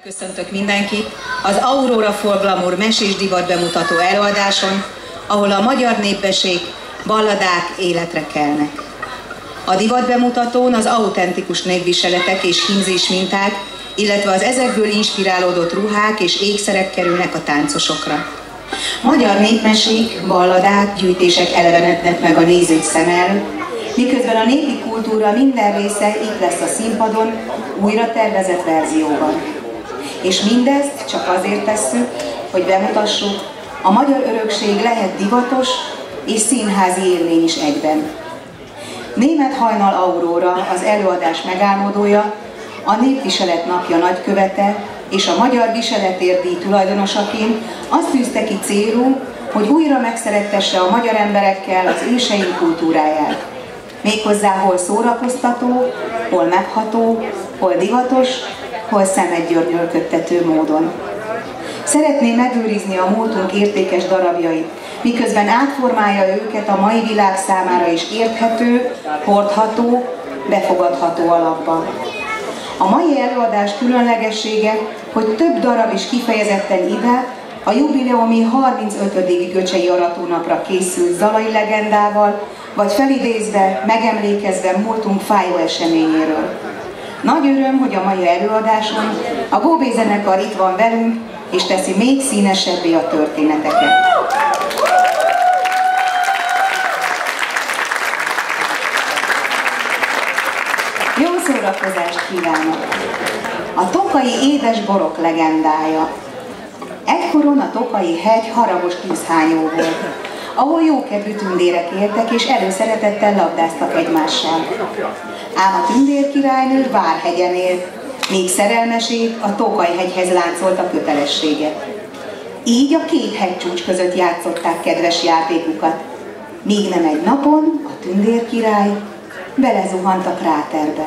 Köszöntök mindenkit az Aurora for Glamour mesés divat bemutató előadáson, ahol a magyar népesség balladák életre kelnek. A divat bemutatón az autentikus népviseletek és hímzés minták, illetve az ezekből inspirálódott ruhák és ékszerek kerülnek a táncosokra. Magyar népmesék, balladák, gyűjtések elevenednek meg a nézők szem előtt, miközben a népi kultúra minden része itt lesz a színpadon, újra tervezett verzióban. És mindezt csak azért tesszük, hogy bemutassuk, a magyar örökség lehet divatos és színházi élmény is egyben. Németh Hajnal Aurora, az előadás megálmodója, a Népviselet Napja nagykövete és a Magyar Viseletért-díj tulajdonosaként azt tűzte ki célul, hogy újra megszerettesse a magyar emberekkel az őseink kultúráját. Méghozzá hol szórakoztató, hol megható, hol divatos, hol szemet györgyölködtető módon. Szeretné megőrizni a múltunk értékes darabjait, miközben átformálja őket a mai világ számára is érthető, hordható, befogadható alapba. A mai előadás különlegessége, hogy több darab is kifejezetten ide, a jubileumi 35. Göcsei Aratónapra készült zalai legendával, vagy felidézve, megemlékezve múltunk fájó eseményéről. Nagy öröm, hogy a mai előadáson a Góbé zenekar itt van velünk, és teszi még színesebbé a történeteket. Jó szórakozást kívánok! A tokai édes borok legendája. Egykoron a Tokai hegy haragos tűzhányó volt, ahol jókedvű tündérek éltek és előszeretettel labdáztak egymással. Ám a tündérkirálynő Várhegyen élt, míg szerelmesét a Tokaj-hegyhez láncolta kötelessége. Így a két hegycsúcs között játszották kedves játékukat, míg nem egy napon a tündérkirály belezuhant a kráterbe.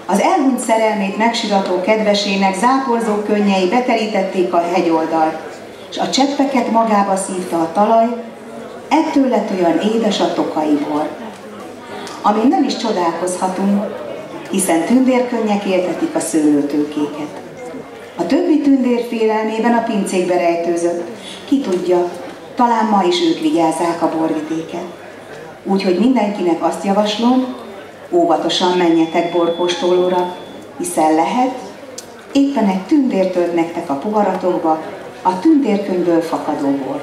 Az elhunyt szerelmét megsirató kedvesének záporzó könnyei beterítették a hegyoldalt, és a cseppeket magába szívta a talaj, ettől lett olyan édes a tokai bor. Amin nem is csodálkozhatunk, hiszen tündérkönnyek éltetik a szőlőtőkéket. A többi tündér félelmében a pincékbe rejtőzött, ki tudja, talán ma is ők vigyázzák a borvidéket. Úgyhogy mindenkinek azt javaslom, óvatosan menjetek borkóstolóra, hiszen lehet, éppen egy tündér tölt nektek a poharatokba a tündérkönyvből fakadó bor.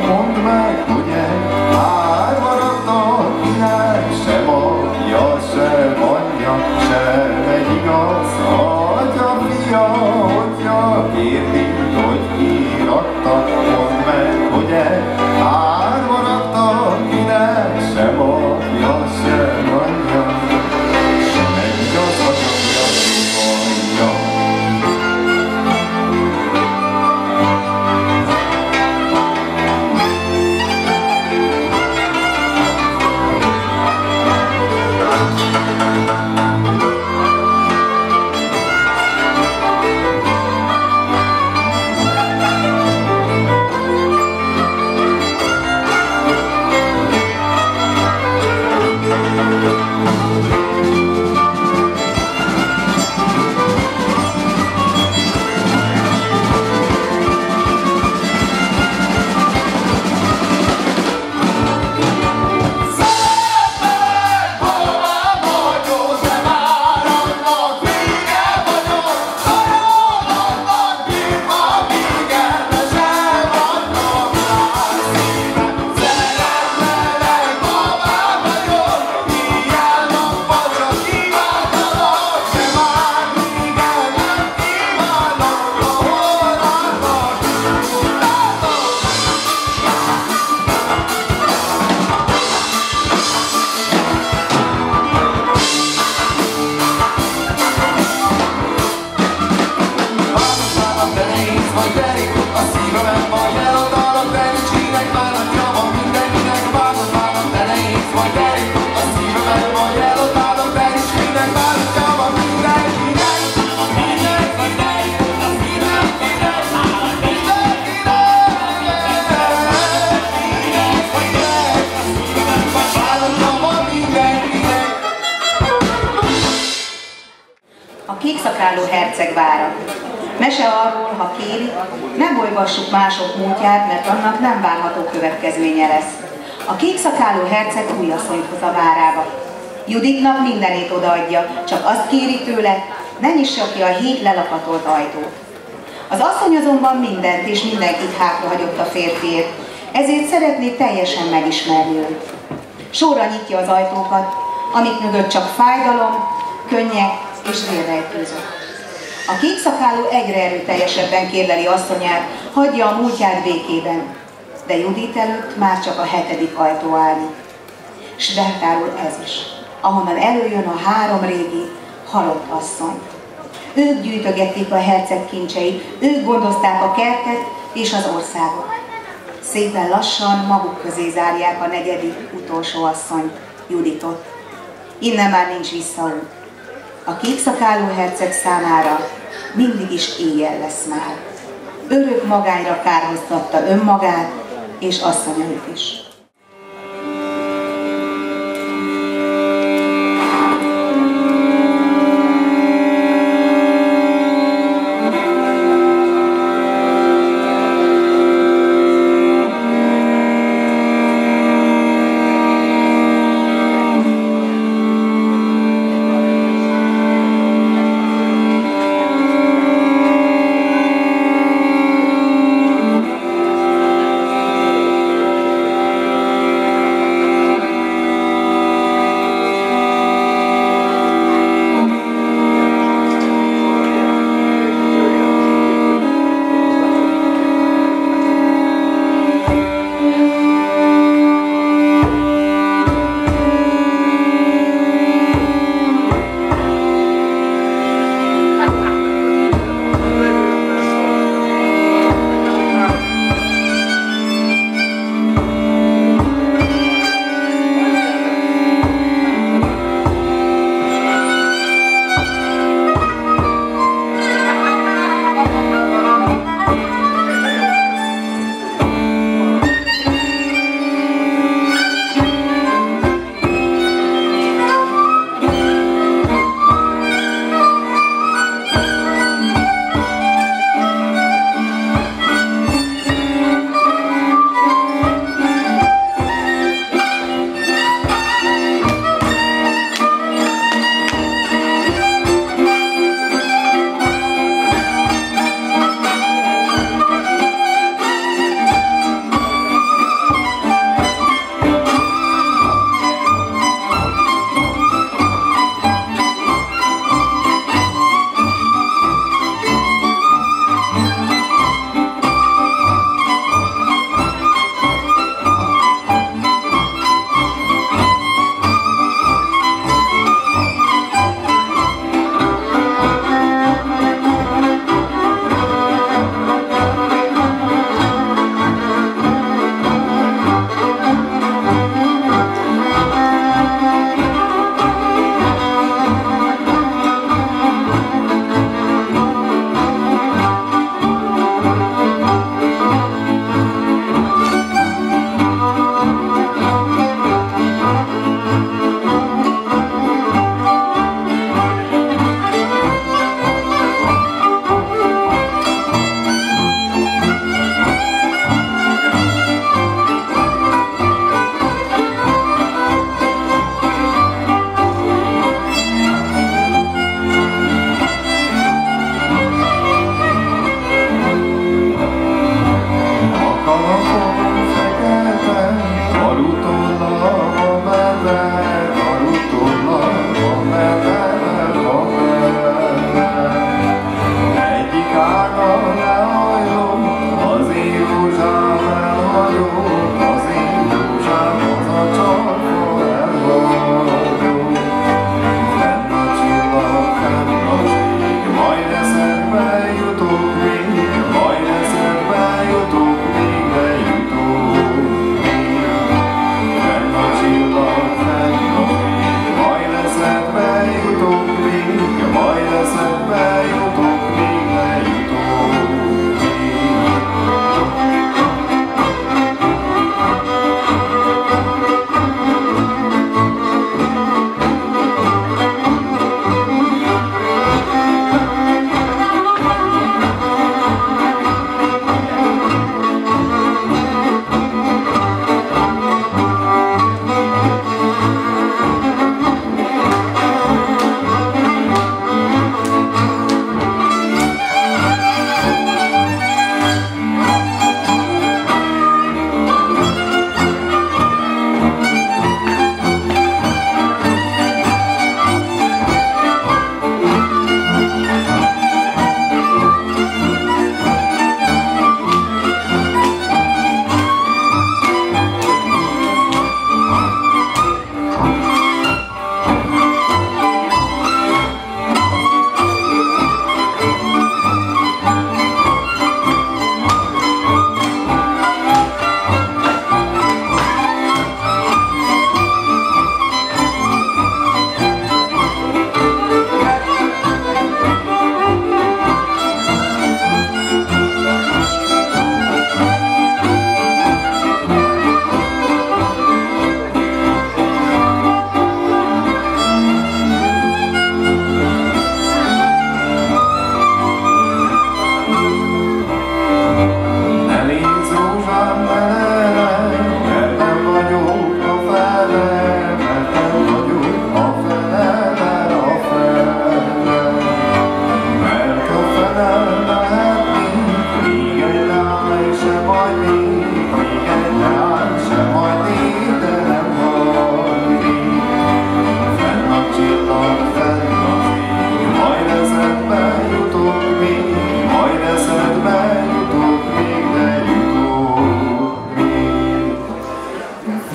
Mondd meg, hogy Kékszakáló herceg vára. Mese arról, ha kéri, nem olvassuk mások múltját, mert annak nem várható következménye lesz. A Kékszakáló herceg újasszonyt hoz a várába. Juditnak mindenét odaadja, csak azt kéri tőle, ne nyissa ki a 7 lelapatolt ajtót. Az asszony azonban mindent és mindenkit hátrahagyott a férfiért, ezért szeretné teljesen megismerni őt. Sorra nyitja az ajtókat, amik mögött csak fájdalom, könnyek és vér rejtőzött. A Kékszakáló egyre erőteljesebben kérleli asszonyát, hagyja a múltját békében, de Judit előtt már csak a 7. ajtó állni. S feltárul ez is, ahonnan előjön a 3 régi, halott asszony. Ők gyűjtögették a herceg kincseit, ők gondozták a kertet és az országot. Szépen lassan maguk közé zárják a 4. utolsó asszonyt, Juditot. Innen már nincs visszaút. A Kékszakáló herceg számára mindig is éjjel lesz már. Örök magányra kárhoztatta önmagát és asszonyait is.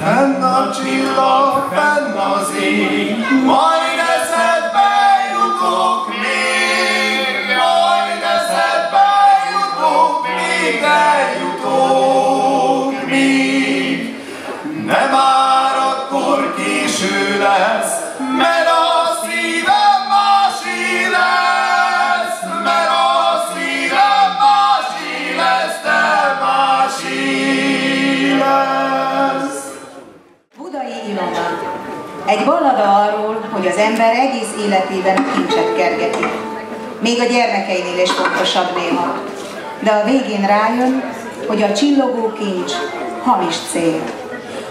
fenn a csillag, fenn az ég, majd eszedbe jutok még, majd eszedbe jutok még, eljutok még. Nem már akkor késő lesz, mert a szívem másé lesz, mert a szívem másé lesz, te másé lesz. Budai Ilona. Egy ballada arról, hogy az ember egész életében a kincset kergeti. Még a gyermekeinél is fontosabb néha. De a végén rájön, hogy a csillogó kincs hamis cél.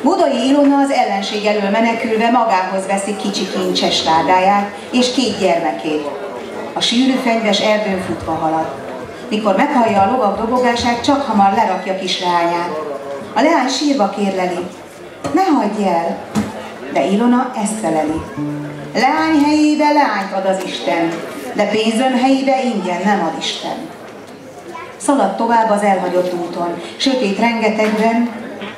Budai Ilona az ellenség elől menekülve magához veszi kicsi kincses ládáját és 2 gyermekét. A sűrű fenyves erdőn futva halad. Mikor meghallja a lovag dobogását, csak hamar lerakja kis leányát. A leány sírva kérleli: ne hagyj el! De Ilona ezt feleli: leány helyébe leányt ad az Isten, de pénzöm helyébe ingyen nem ad Isten. Szalad tovább az elhagyott úton, sötét rengetegben,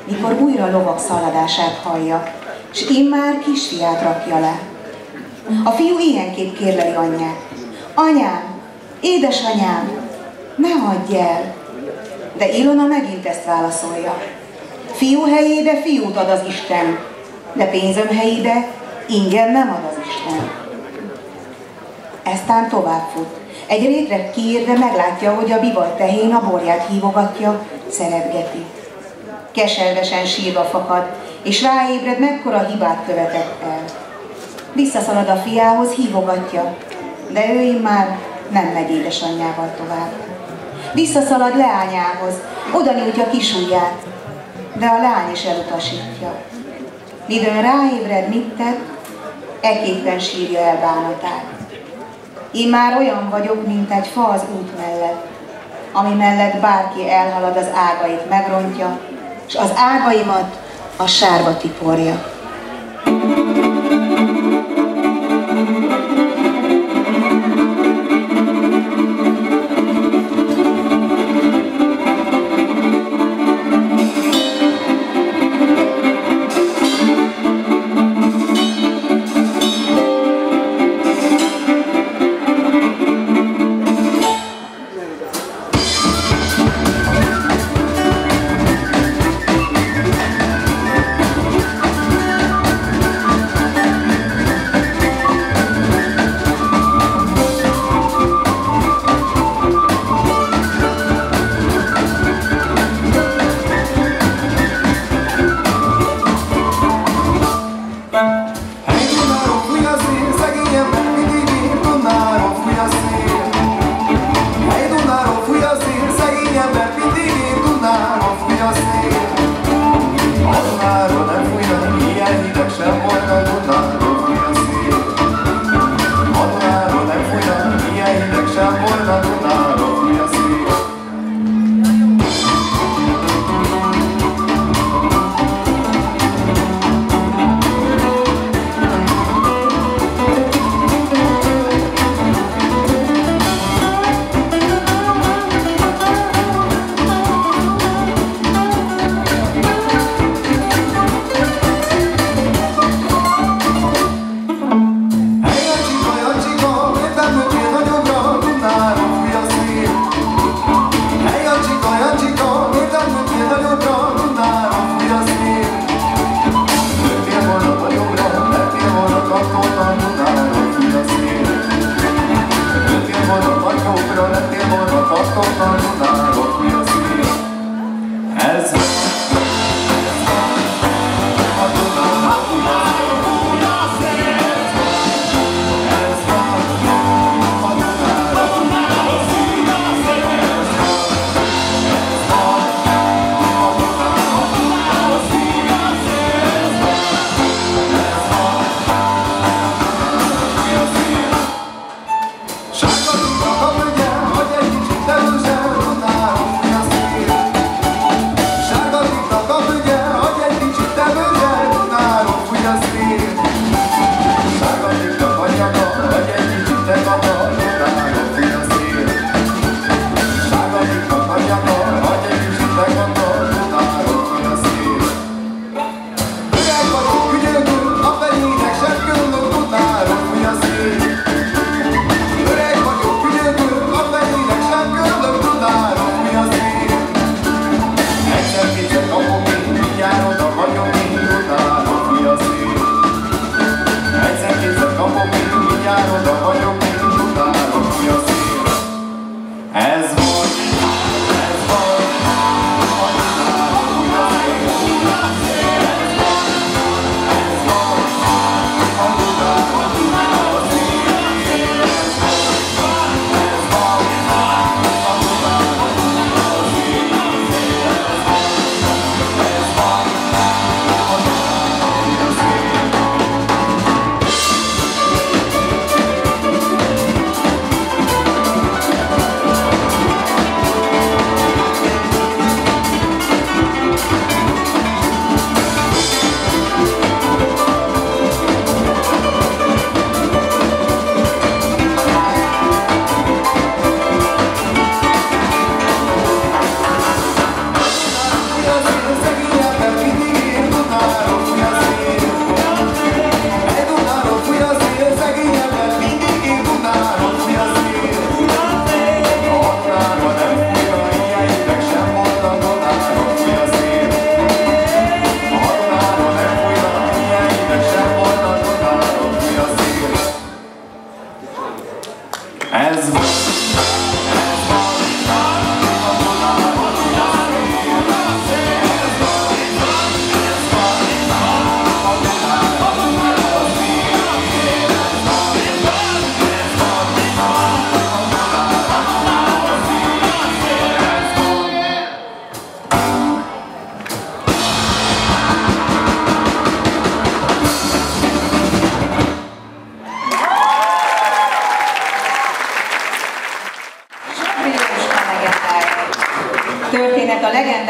mikor újra lovag szaladását hallja, s immár kisfiát rakja le. A fiú ilyenképp kérleli anyját: anyám, édesanyám, ne hagyj el! De Ilona megint ezt válaszolja: fiú helyébe fiút ad az Isten, de pénzöm helyébe ingyen nem ad az Isten. Eztán tovább fut. Egy rétre kiér, de meglátja, hogy a bivaj tehén a borját hívogatja, szeretgeti. Keservesen sírva fakad, és ráébred, mekkora hibát követett el. Visszaszalad a fiához, hívogatja, de ő immár nem megy édesanyjával tovább. Visszaszalad leányához, oda nyújtja kisujját, de a lány is elutasítja. Midőn ráébred, mit tett, ekképpen sírja el bánatát. Én már olyan vagyok, mint egy fa az út mellett, ami mellett bárki elhalad, az ágait megrontja, és az ágaimat a sárba tiporja.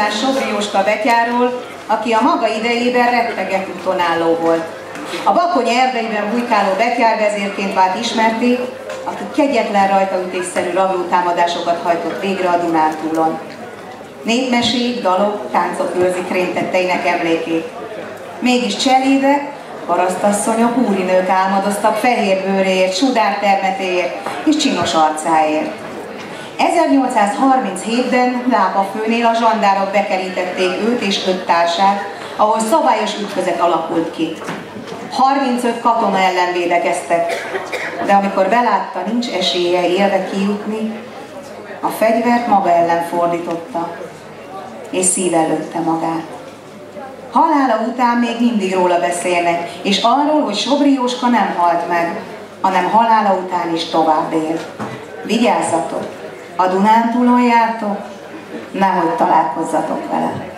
Bognár Sobri Jóska betyárról, aki a maga idejében retteget útonálló volt. A Bakony erdeiben bujkáló betyárvezérként vált ismerté, aki kegyetlen rajtaütésszerű rablótámadásokat hajtott végre a Dunántúlon. Népmesék, dalok, táncok őrzik rémtetteinek emlékét. Mégis cserébe parasztasszonyok, úrinők álmodoztak fehér bőréért, sudártermetéért és csinos arcáért. 1837-ben Lápafőnél a zsandárok bekerítették őt és 5 társát, ahol szabályos ütközet alakult ki. 35 katona ellen védekeztek, de amikor belátta, nincs esélye élve kijutni, a fegyvert maga ellen fordította, és szíve lőtte magát. Halála után még mindig róla beszélnek, és arról, hogy Sobri Jóska nem halt meg, hanem halála után is tovább él. Vigyázzatok! A Dunántúlon jártok, nehogy találkozzatok vele.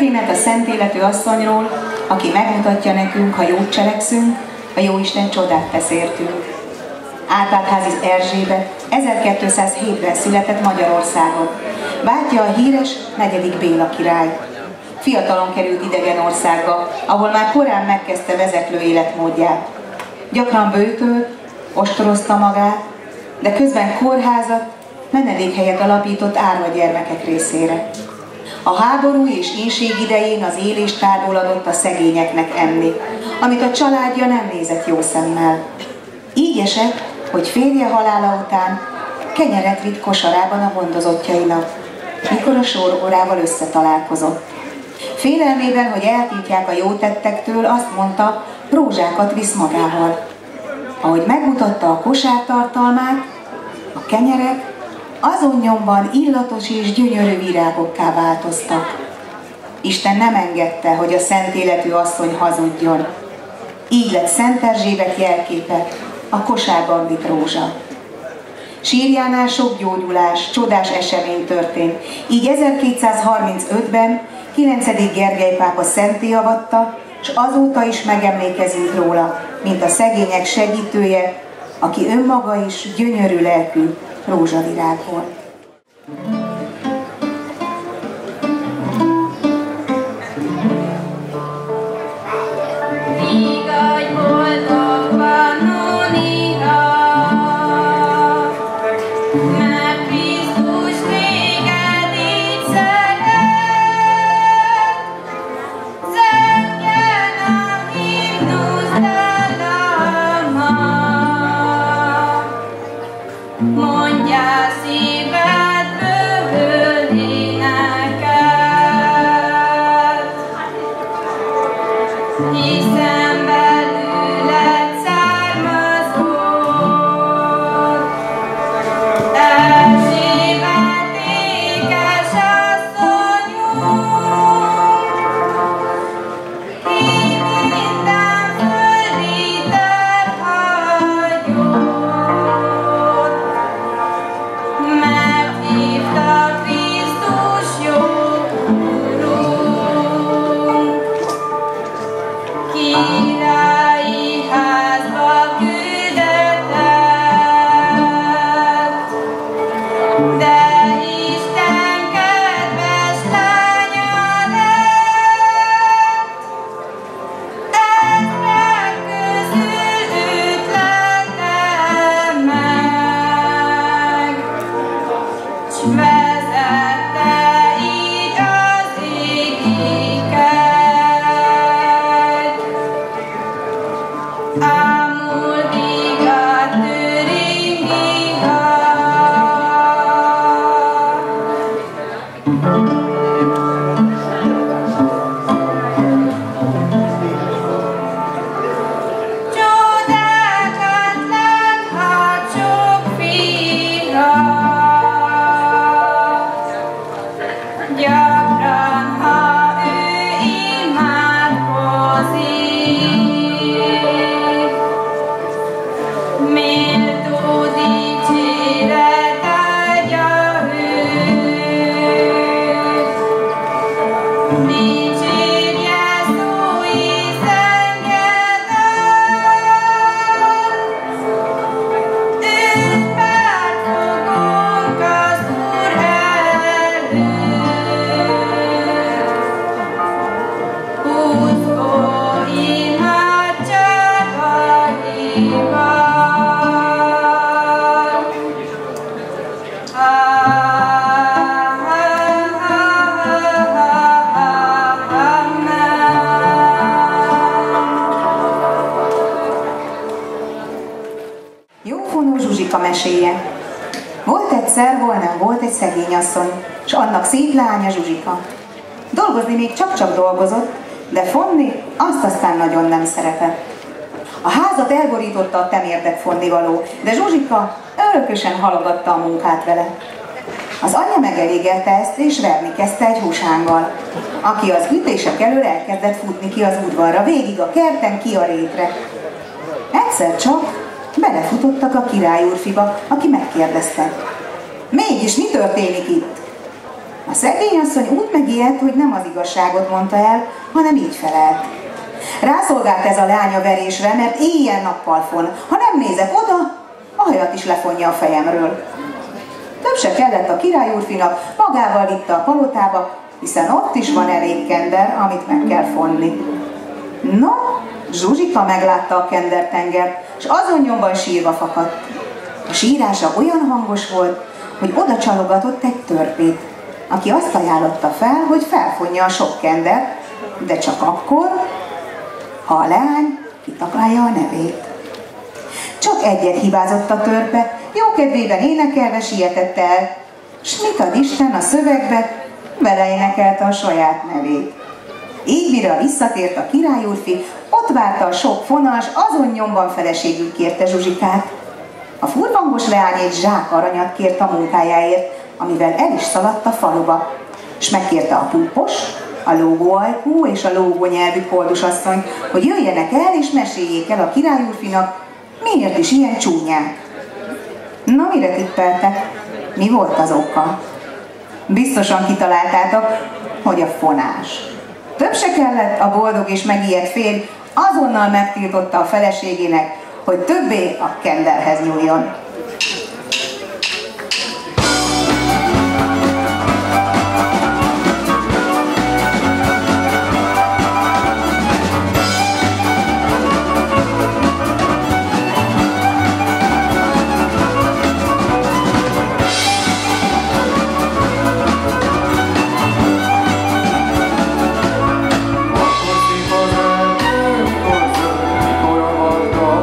Történet a szent életű asszonyról, aki megmutatja nekünk, ha jót cselekszünk, a Jóisten csodát tesz értünk. Árpád-házi Erzsébet 1207-ben született Magyarországon. Bátyja a híres 4. Béla király. Fiatalon került idegen országba, ahol már korán megkezdte vezeklő életmódját. Gyakran böjtölt, ostorozta magát, de közben kórházat, menedékhelyet alapított árva gyermekek részére. A háború és éhség idején az éléstárból adott a szegényeknek enni, amit a családja nem nézett jó szemmel. Így esett, hogy férje halála után kenyeret vitt kosarában a gondozottjainak, mikor a sorórával összetalálkozott. Félelmében, hogy eltiltják a jótettektől, azt mondta, rózsákat visz magával. Ahogy megmutatta a kosár tartalmát, a kenyerek azon nyomban illatos és gyönyörű virágokká változtak. Isten nem engedte, hogy a szent életű asszony hazudjon. Így lett Szent Erzsébet jelképe, a kosárban vitt rózsa. Sírjánál sok gyógyulás, csodás esemény történt. Így 1235-ben 9. Gergely pápa szentté avatta, és azóta is megemlékezünk róla, mint a szegények segítője, aki önmaga is gyönyörű lelkű rózsavirág volt. Meséje. Volt egyszer, hol nem volt egy szegény asszony, és annak szép lánya Zsuzsika. Dolgozni még csak-csak dolgozott, de fonni azt aztán nagyon nem szeretett. A házat elborította a temérdek fonnivaló, de Zsuzsika örökösen halogatta a munkát vele. Az anyja megelégelte ezt, és verni kezdte egy húsánggal, aki az ütések elől elkezdett futni ki az udvarra, végig a kerten, ki a rétre. Egyszer csak belefutottak a király úrfiba, aki megkérdezte: mégis mi történik itt? A szegény asszony úgy megijedt, hogy nem az igazságot mondta el, hanem így felelt. Rászolgált ez a lánya verésre, mert éjjel-nappal fon. Ha nem nézek oda, a hajat is lefonja a fejemről. Több se kellett a király úrfinak, magával vitte a palotába, hiszen ott is van elég kender, amit meg kell fonni. No, Zsuzsika meglátta a kendertengert, és azon nyomban sírva fakadt. A sírása olyan hangos volt, hogy oda csalogatott egy törpét, aki azt ajánlotta fel, hogy felfonja a sok kendert, de csak akkor, ha a leány kitakálja a nevét. Csak egyet hibázott a törpe, jókedvében énekelve sietett el, s mit ad Isten a szövegbe, beleénekelte a saját nevét. Így mire visszatért a királyúrfi, ott várta a sok fonas, azon nyomban feleségül kérte Zsuzsikát. A furvangos leány egy zsák aranyat kért a munkájáért, amivel el is szaladt a faluba, és megkérte a púpos, a lógóajkú és a lógónyelvű koldusasszony, hogy jöjjenek el és meséljék el a királyúrfinak, miért is ilyen csúnyák. Na, mire tippeltek? Mi volt az oka? Biztosan kitaláltátok, hogy a fonás. Több se kellett, a boldog és megijedt férj azonnal megtiltotta a feleségének, hogy többé a kenderhez nyúljon. Olyan a vadgal,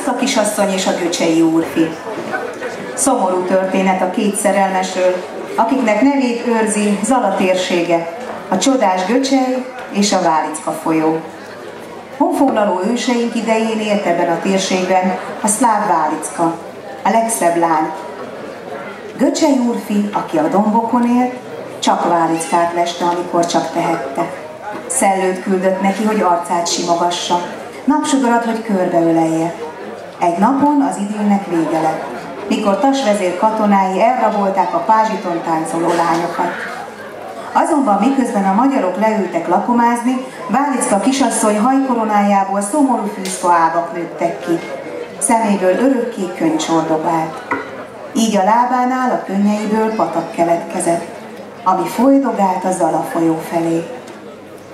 Válicka kisasszony és a Göcsei úrfi. Szomorú történet a két szerelmesről, akiknek nevét őrzi Zala térsége, a csodás Göcsej és a Válicka folyó. Honfoglaló őseink idején élt ebben a térségben a szláv Válicka, a legszebb lány. Göcsei úrfi, aki a dombokon élt, csak Válickát leste, amikor csak tehette. Szellőt küldött neki, hogy arcát simogassa, napsugarat, hogy körbeölelje. Egy napon az idillnek vége lett, mikor Tas vezér katonái elrabolták a pázsiton táncoló lányokat. Azonban miközben a magyarok leültek lakomázni, Válicka kisasszony hajkoronájából szomorú fűzfa ágak nőttek ki. Szeméből örökké könny csordogált. Így a lábánál a könnyeiből patak keletkezett, ami folydogált a Zala folyó felé.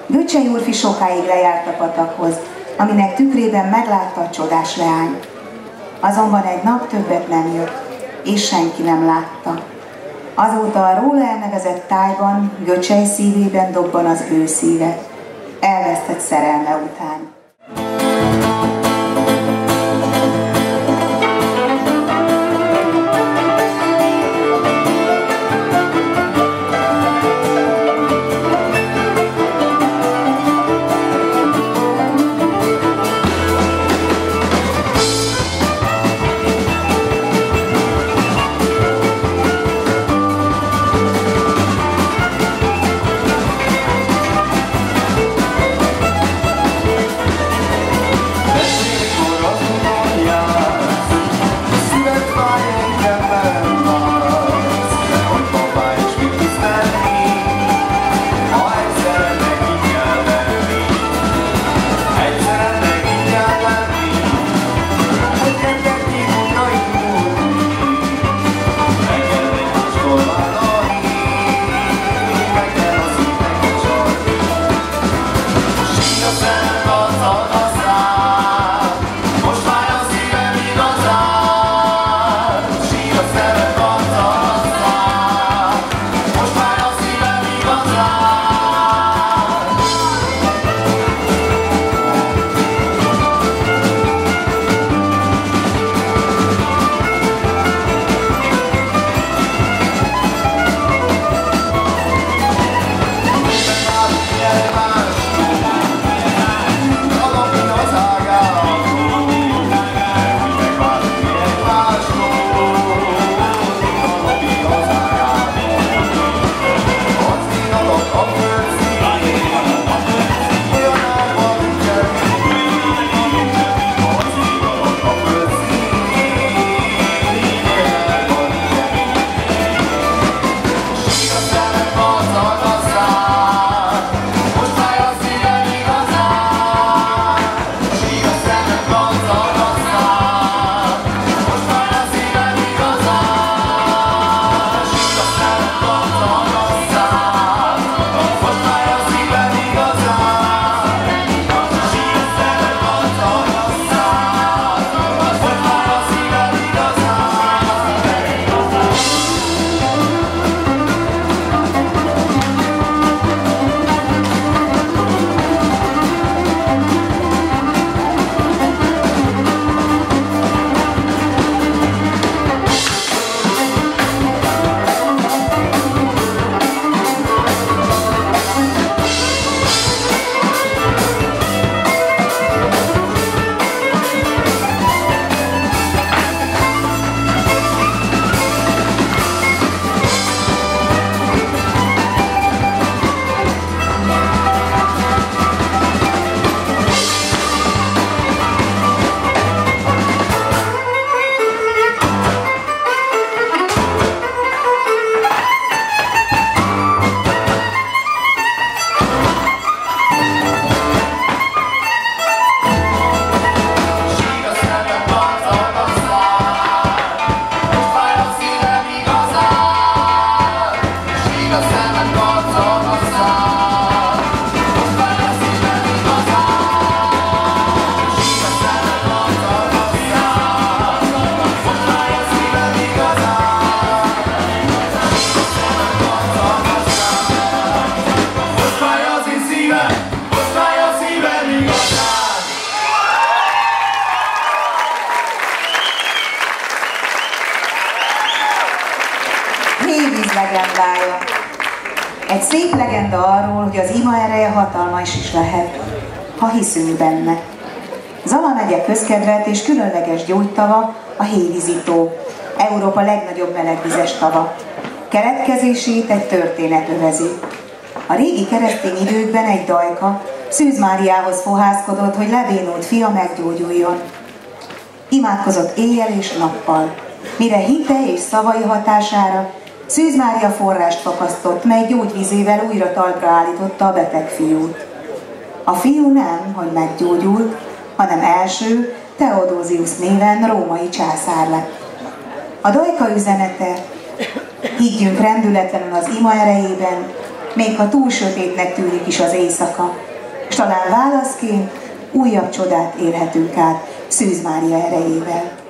Göcsei úrfi sokáig lejárt a patakhoz, aminek tükrében meglátta a csodás leány. Azonban egy nap többet nem jött, és senki nem látta. Azóta a róla elnevezett tájban, Göcsei szívében dobban az ő szíve, elvesztett szerelme után. normális is lehet, ha hiszünk benne. Zala megye közkedvelt és különleges gyógytava a Hévízi-tó, Európa legnagyobb melegvizes tava. Keletkezését egy történet övezi. A régi keresztény időkben egy dajka Szűz Máriához fohászkodott, hogy lebénult fia meggyógyuljon. Imádkozott éjjel és nappal, mire hite és szavai hatására Szűz Mária forrást fakasztott, mely gyógyvízével újra talpra állította a beteg fiút. A fiú nem, hogy meggyógyult, hanem első Theodosius néven római császár lett. A dajka üzenete: higgyünk rendületlenül az ima erejében, még ha túl sötétnek tűnik is az éjszaka, és talán válaszként újabb csodát élhetünk át Szűz Mária erejével.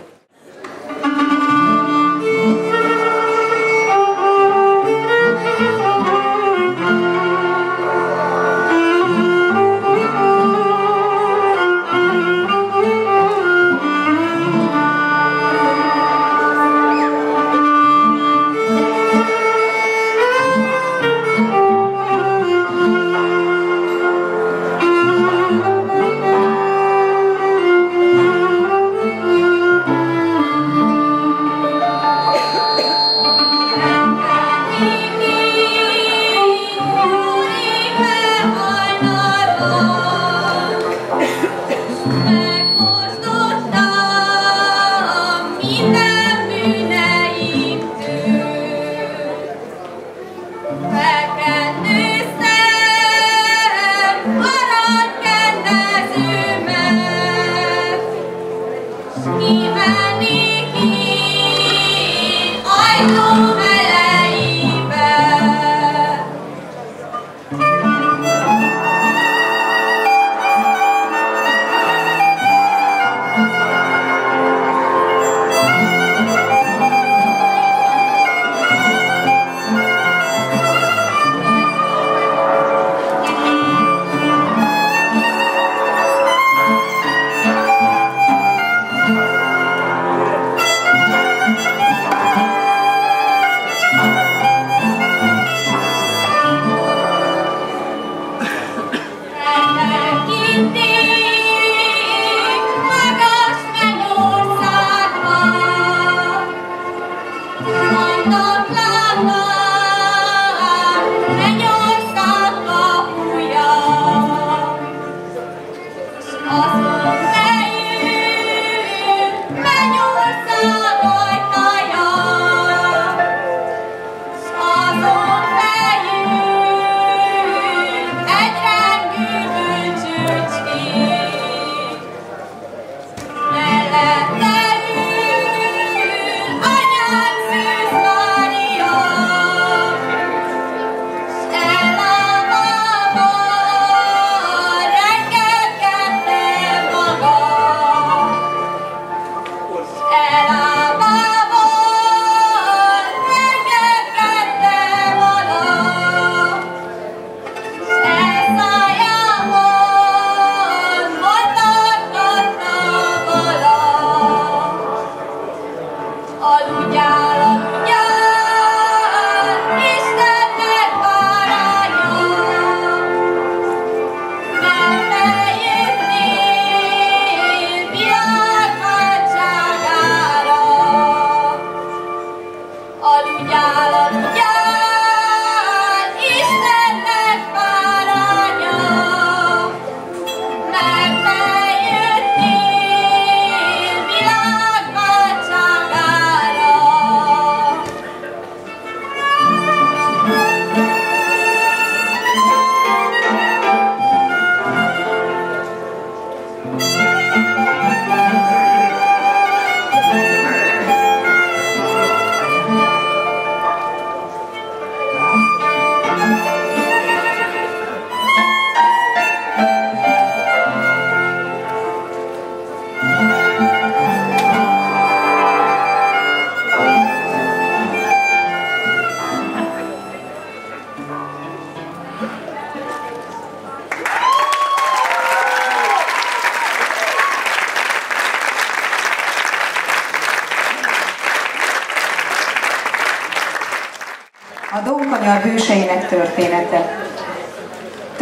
A Dómkanyar hőseinek története.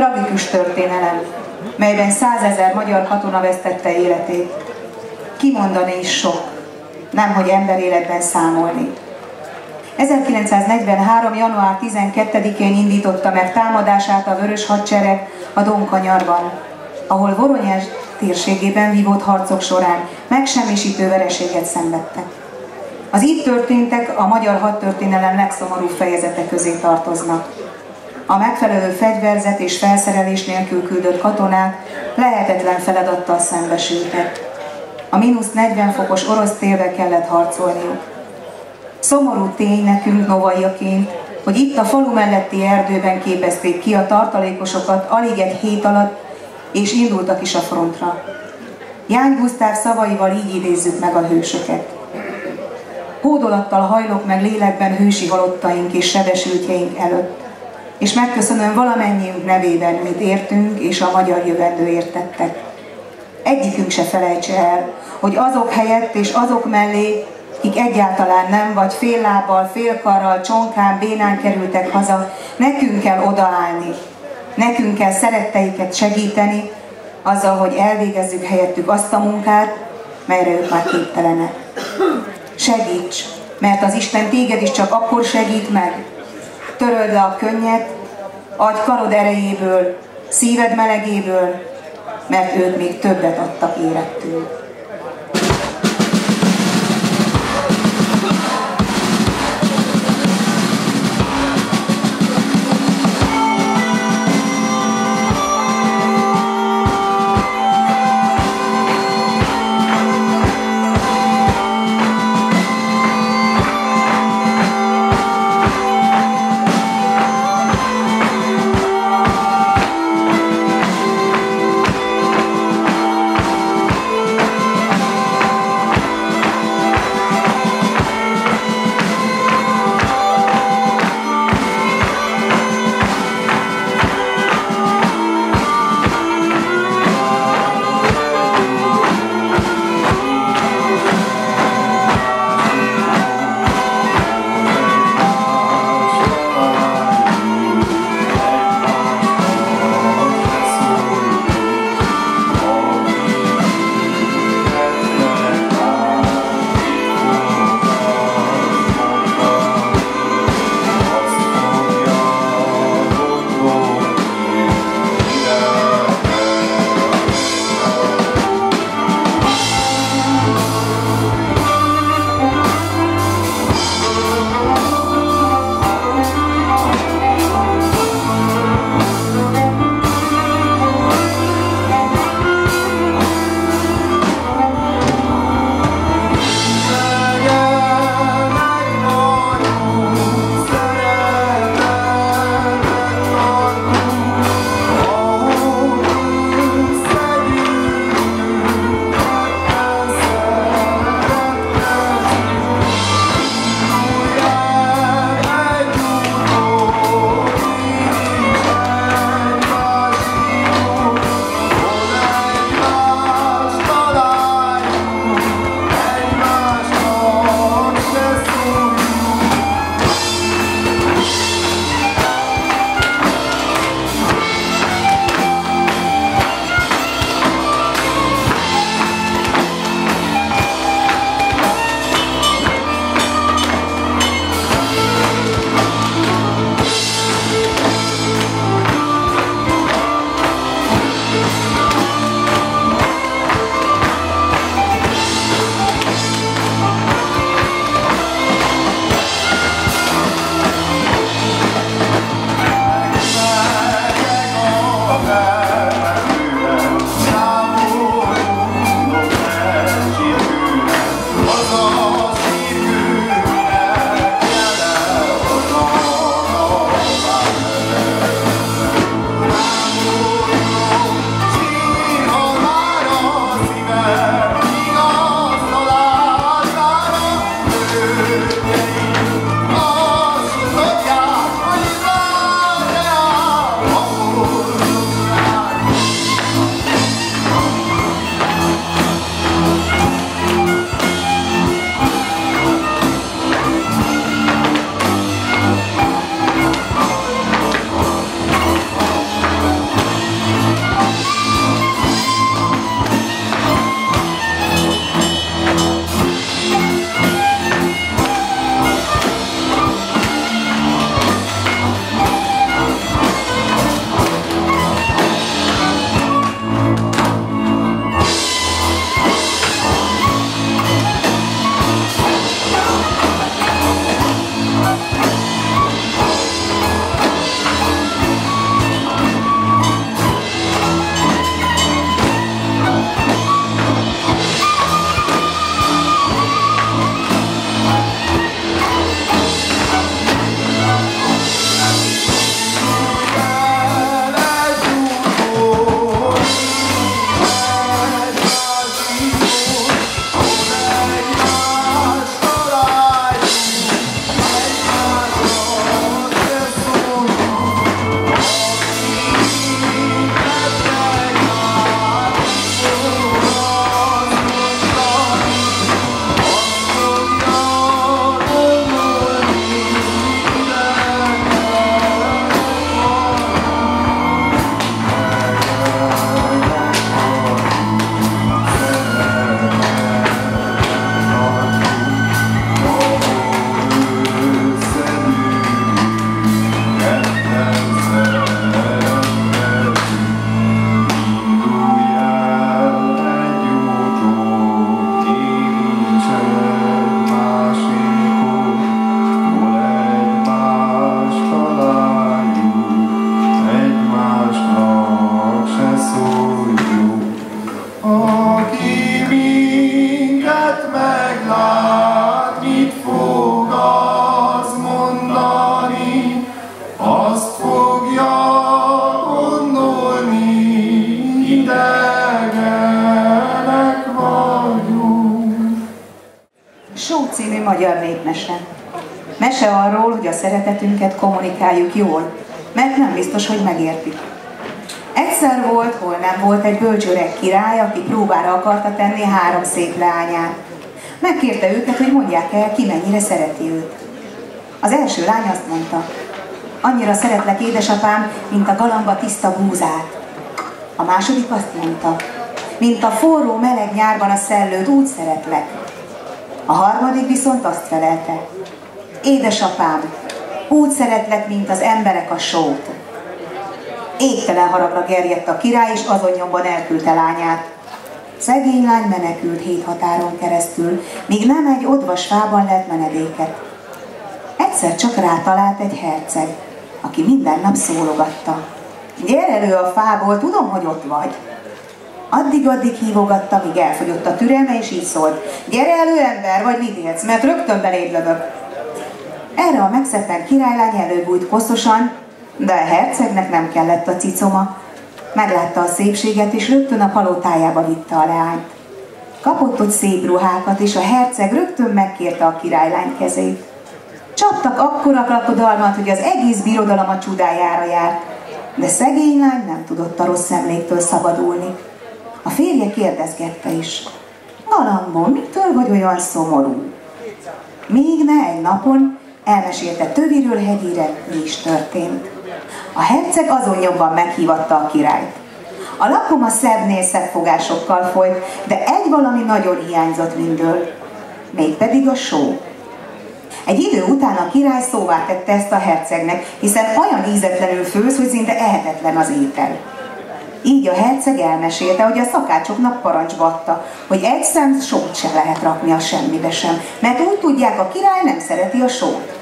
tragikus történelem, melyben 100 000 magyar katona vesztette életét. Kimondani is sok, nemhogy emberéletben számolni. 1943. január 12-én indította meg támadását a Vörös Hadsereg a Donkanyarban, ahol Voronyezs térségében vívott harcok során megsemmisítő vereséget szenvedtek. Az itt történtek a magyar hadtörténelem legszomorúbb fejezete közé tartoznak. A megfelelő fegyverzet és felszerelés nélkül küldött katonák lehetetlen feladattal szembesültek. A -40 fokos orosz télbe kellett harcolniuk. Szomorú tény nekünk novaiaként, hogy itt a falu melletti erdőben képezték ki a tartalékosokat alig egy hét alatt, és indultak is a frontra. Jány Gusztáv szavaival így idézzük meg a hősöket. Hódolattal hajlok meg lélekben hősi halottaink és sebesültjeink előtt, és megköszönöm valamennyiünk nevében, mit értünk és a magyar jövendőért tettek. Egyikünk se felejtse el, hogy azok helyett és azok mellé, kik egyáltalán nem, vagy fél lábbal, fél karral, csonkán, bénán kerültek haza, nekünk kell odaállni, nekünk kell szeretteiket segíteni, azzal, hogy elvégezzük helyettük azt a munkát, melyre ők már képtelenek. Segíts, mert az Isten téged is csak akkor segít meg. Töröld le a könnyet, adj karod erejéből, szíved melegéből, mert ők még többet adtak érettől. című magyar népmese. Mese arról, hogy a szeretetünket kommunikáljuk jól, mert nem biztos, hogy megértik. Egyszer volt, hol nem volt egy bölcsöreg király, aki próbára akarta tenni 3 szép leányát. Megkérte őket, hogy mondják el, ki mennyire szereti őt. Az első lány azt mondta: annyira szeretlek, édesapám, mint a galamba tiszta búzát. A második azt mondta: mint a forró, meleg nyárban a szellőt, úgy szeretlek. A harmadik viszont azt felelte: édesapám, úgy szeretlek, mint az emberek a sót. Égtelen haragra gerjedt a király, és azon nyomban elküldte lányát. Szegény lány menekült 7 határon keresztül, míg nem egy odvas fában lett menedéket. Egyszer csak rátalált egy herceg, aki minden nap szólogatta: gyere elő a fából, tudom, hogy ott vagy. Addig-addig hívogatta, míg elfogyott a türelme, és így szólt: gyere elő, ember, vagy mit élsz, mert rögtön beléd lövök. Erre a megszeppent királylány előbújt koszosan, de a hercegnek nem kellett a cicoma. Meglátta a szépséget, és rögtön a palotájába vitte a leányt. Kapott ott szép ruhákat, és a herceg rögtön megkérte a királylány kezét. Csaptak akkora lakodalmat, hogy az egész birodalom a csodájára járt, de szegény lány nem tudott a rossz emléktől szabadulni. A férje kérdezgette is: galambom, mitől vagy olyan szomorú? Még ne egy napon elmesélte töviről hegyire, mi is történt. A herceg azon nyomban meghívatta a királyt. A lakoma szebbnél szebb fogásokkal folyt, de egy valami nagyon hiányzott mindől, mégpedig a só. Egy idő után a király szóvá tette ezt a hercegnek, hiszen olyan ízetlenül főz, hogy szinte ehetetlen az étel. Így a herceg elmesélte, hogy a szakácsoknak parancsba adta, hogy egy szem sót se lehet rakni a semmibe sem, mert úgy tudják, a király nem szereti a sót.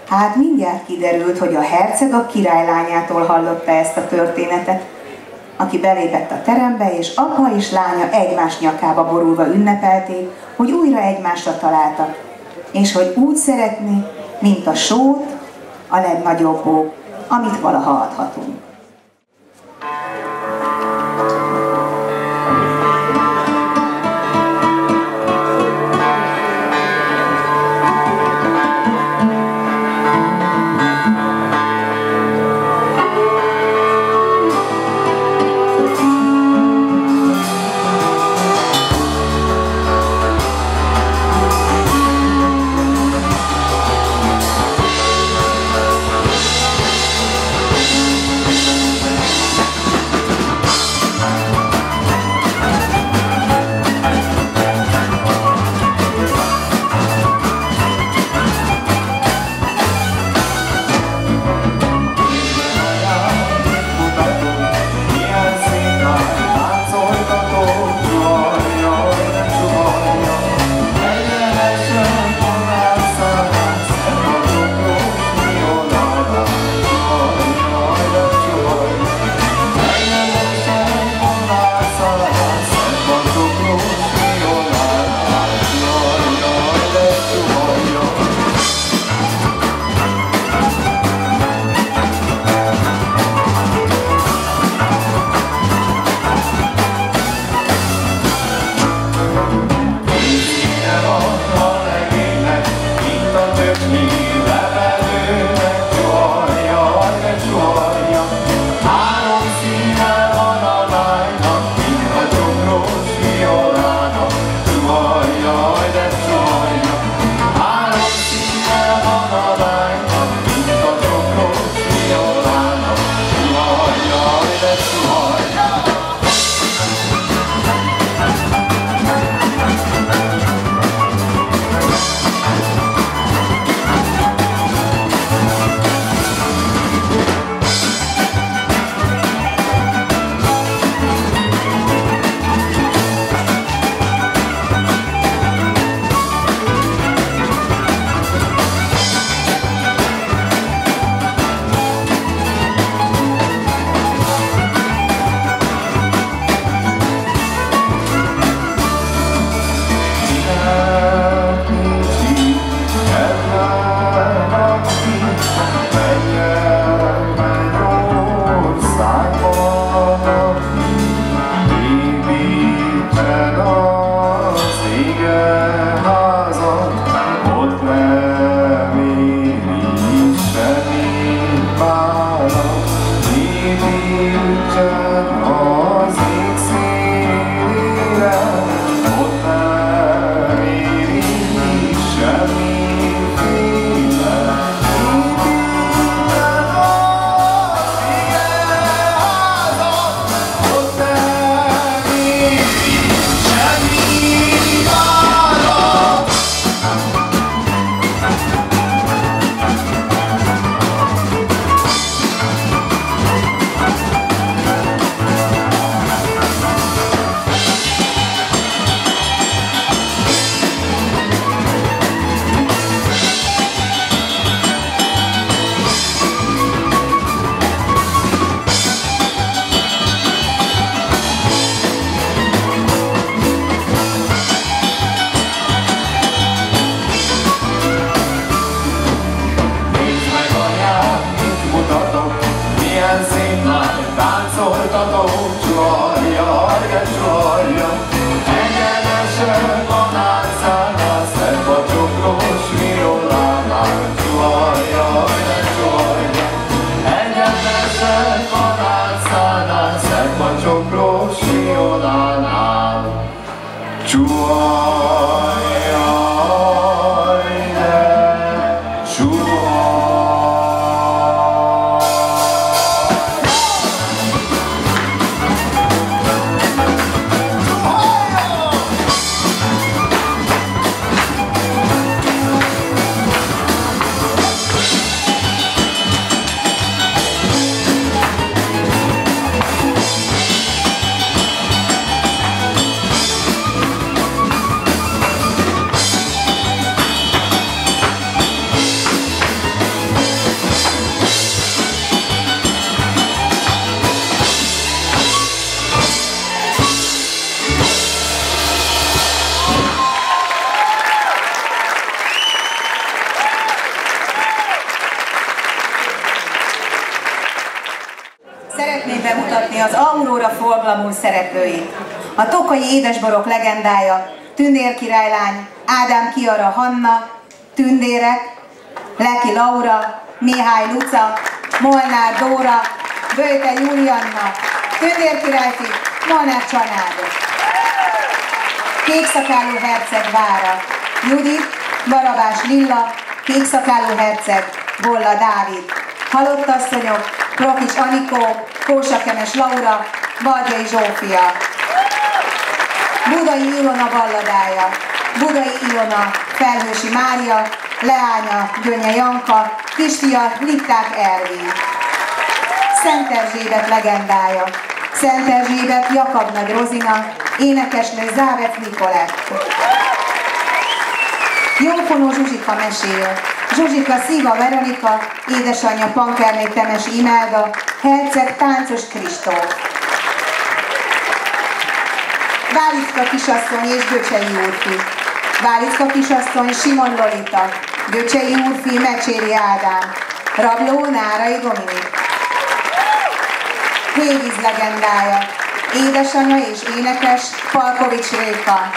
Hát mindjárt kiderült, hogy a herceg a királylányától hallotta ezt a történetet, aki belépett a terembe, és apa és lánya egymás nyakába borulva ünnepelték, hogy újra egymásra találtak, és hogy úgy szeretni, mint a sót, a legnagyobb bók, amit valaha adhatunk. Sionánál, csuhajjaj, ne csuhajj. Szeretném bemutatni az Aurora Folk Glamour szereplőit. A tokaji édesborok legendája, Tündér királylány, Ádám Kiara Hanna, Tündérek, Leki Laura, Mihály Luca, Molnár Dóra, Böjte Julianna, Tündér királyfi, Molnár Csanád. Kékszakálú herceg vára, Judit, Barabás Lilla, Kékszakálú herceg, Bolla Dávid. Halottasszonyok, Krokics Anikó, Kósakemes Laura, Vargyai Zsófia. Budai Ilona balladája, Budai Ilona, Felhősi Mária, leánya Gönnye Janka, kisfia Litták Ervin. Szent Erzsébet legendája, Szent Erzsébet Jakab Nagy Rozina, énekesnő Závec Nikolett. Jófonó Zsuzsika meséje, Zsuzsika Szíva Veronika, édesanyja Pankerné Temesi Imelda, herceg Táncos Kristóf. Válicka kisasszony és Göcsei úrfi. Válicka kisasszony Simon Lolita, Göcsei úrfi Mecséri Ádám, rabló Nárai Dominik. Hévíz legendája, édesanyja és énekes Palkovics Réka.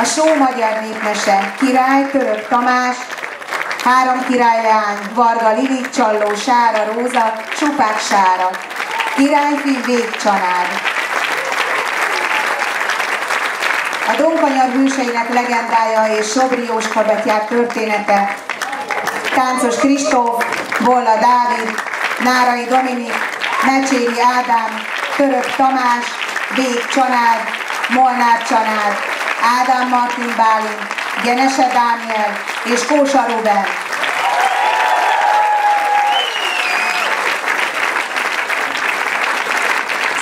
A só magyar népmese, király Török Tamás, három királyleány, Varga Lili, Csalló Sára Róza, Csupák Sára, királyfi Vég Csanád. A Donkanyar hőseinek legendája és Sobri Jóska betyár története, Táncos Kristóf, Bolla Dávid, Nárai Dominik, Mecséri Ádám, Török Tamás, Vég Csanád, Molnár Csanád, Ádám Martin Bálint, Genese Dániel és Kósa Ruben.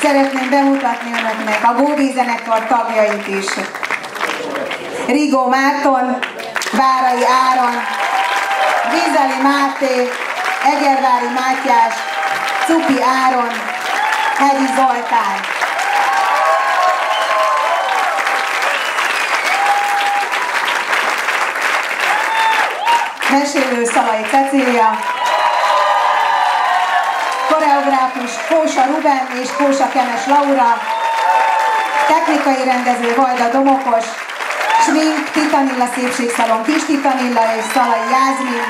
Szeretném bemutatni önöknek a Gódi zenekar tagjait is. Rigó Márton, Várai Áron, Vizeli Máté, Egervári Mátyás, Cupi Áron, Hegyi Zoltán. Mesélő Szalai Cecília, koreográfus Kósa Ruben és Kósakemes Laura, technikai rendező Vajda Domokos, smink Titanilla Szépségszalon Kis Titanilla és Szalai Jászmin,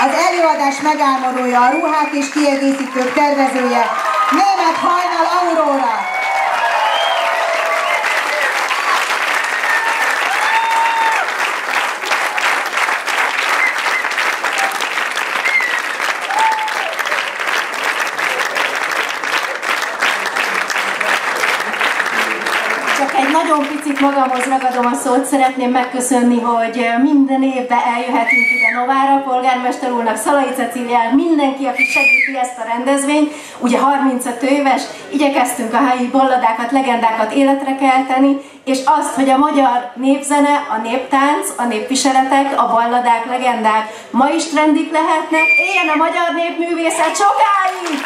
az előadás megálmodója, a ruhák és kiegészítők tervezője Német Hajnal Aurora. Nagyon picit magamhoz ragadom a szót, szeretném megköszönni, hogy minden évben eljöhetünk ide Novára, polgármester úrnak, Szalai Cecíliának, mindenki, aki segíti ezt a rendezvényt. Ugye 35 éves, igyekeztünk a helyi balladákat, legendákat életre kelteni, és azt, hogy a magyar népzene, a néptánc, a népviseletek, a balladák, legendák ma is trendik lehetnek. Éljen a magyar népművészet sokáig!